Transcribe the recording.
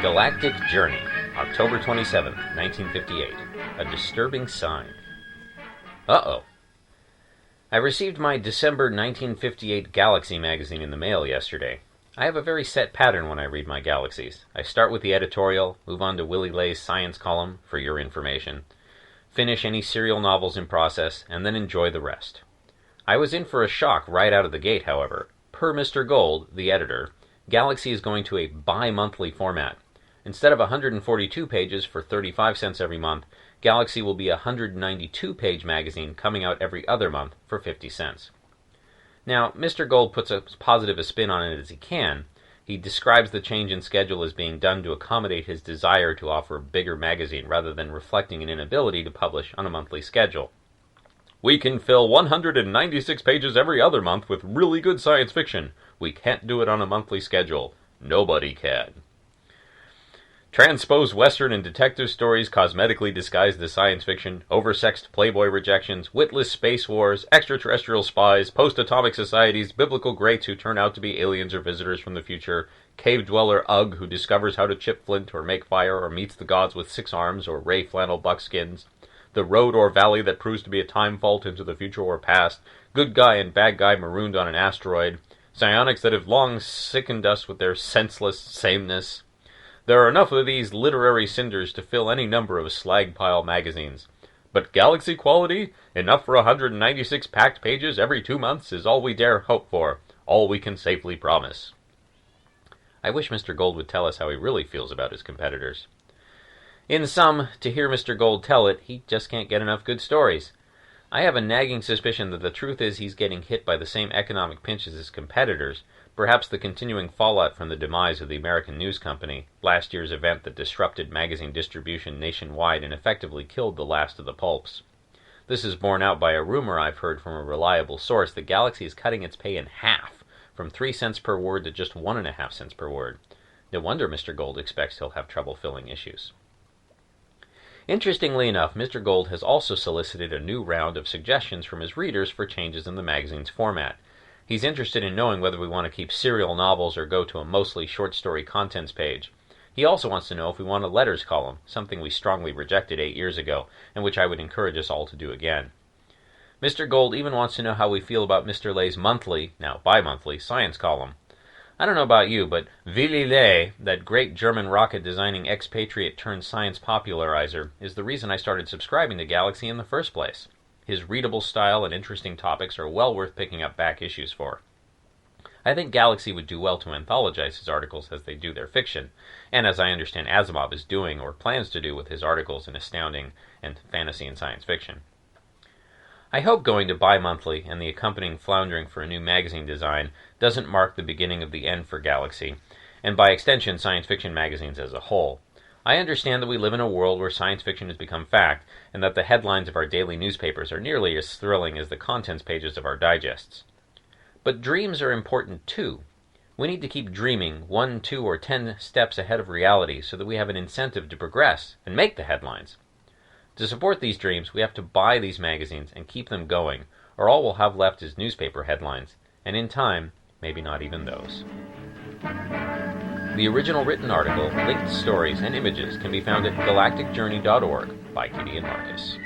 Galactic Journey, October 27th, 1958. A disturbing sign. Uh-oh. I received my December 1958 Galaxy magazine in the mail yesterday. I have a very set pattern when I read my Galaxies. I start with the editorial, move on to Willie Lay's science column, for your information, finish any serial novels in process, and then enjoy the rest. I was in for a shock right out of the gate, however. Per Mr. Gold, the editor, Galaxy is going to a bi-monthly format. Instead of 142 pages for 35 cents every month, Galaxy will be a 192-page magazine coming out every other month for 50 cents. Now, Mr. Gold puts as positive a spin on it as he can. He describes the change in schedule as being done to accommodate his desire to offer a bigger magazine rather than reflecting an inability to publish on a monthly schedule. We can fill 196 pages every other month with really good science fiction. We can't do it on a monthly schedule. Nobody can. Transposed Western and detective stories cosmetically disguised as science fiction, oversexed Playboy rejections, witless space wars, extraterrestrial spies, post-atomic societies, biblical greats who turn out to be aliens or visitors from the future, cave dweller Ugg who discovers how to chip flint or make fire or meets the gods with 6 arms or ray flannel buckskins, the road or valley that proves to be a time vault into the future or past, good guy and bad guy marooned on an asteroid, psionics that have long sickened us with their senseless sameness. There are enough of these literary cinders to fill any number of slag pile magazines. But Galaxy quality, enough for 196 packed pages every 2 months, is all we dare hope for, all we can safely promise. I wish Mr. Gold would tell us how he really feels about his competitors. In sum, to hear Mr. Gold tell it, he just can't get enough good stories. I have a nagging suspicion that the truth is he's getting hit by the same economic pinch as his competitors, perhaps the continuing fallout from the demise of the American News Company, last year's event that disrupted magazine distribution nationwide and effectively killed the last of the pulps. This is borne out by a rumor I've heard from a reliable source that Galaxy is cutting its pay in half, from 3 cents per word to just 1.5 cents per word. No wonder Mr. Gold expects he'll have trouble filling issues. Interestingly enough, Mr. Gold has also solicited a new round of suggestions from his readers for changes in the magazine's format. He's interested in knowing whether we want to keep serial novels or go to a mostly short story contents page. He also wants to know if we want a letters column, something we strongly rejected 8 years ago, and which I would encourage us all to do again. Mr. Gold even wants to know how we feel about Mr. Lay's monthly, now bi-monthly, science column. I don't know about you, but Willy Ley, that great German rocket-designing expatriate turned science popularizer, is the reason I started subscribing to Galaxy in the first place. His readable style and interesting topics are well worth picking up back issues for. I think Galaxy would do well to anthologize his articles as they do their fiction, and as I understand Asimov is doing or plans to do with his articles in astounding and fantasy and science fiction. I hope going to bi-monthly and the accompanying floundering for a new magazine design doesn't mark the beginning of the end for Galaxy, and by extension science fiction magazines as a whole. I understand that we live in a world where science fiction has become fact, and that the headlines of our daily newspapers are nearly as thrilling as the contents pages of our digests. But dreams are important too. We need to keep dreaming 1, 2, or 10 steps ahead of reality so that we have an incentive to progress and make the headlines. To support these dreams, we have to buy these magazines and keep them going, or all we'll have left is newspaper headlines, and in time, maybe not even those. The original written article, linked stories, and images can be found at galacticjourney.org by Kitty and Marcus.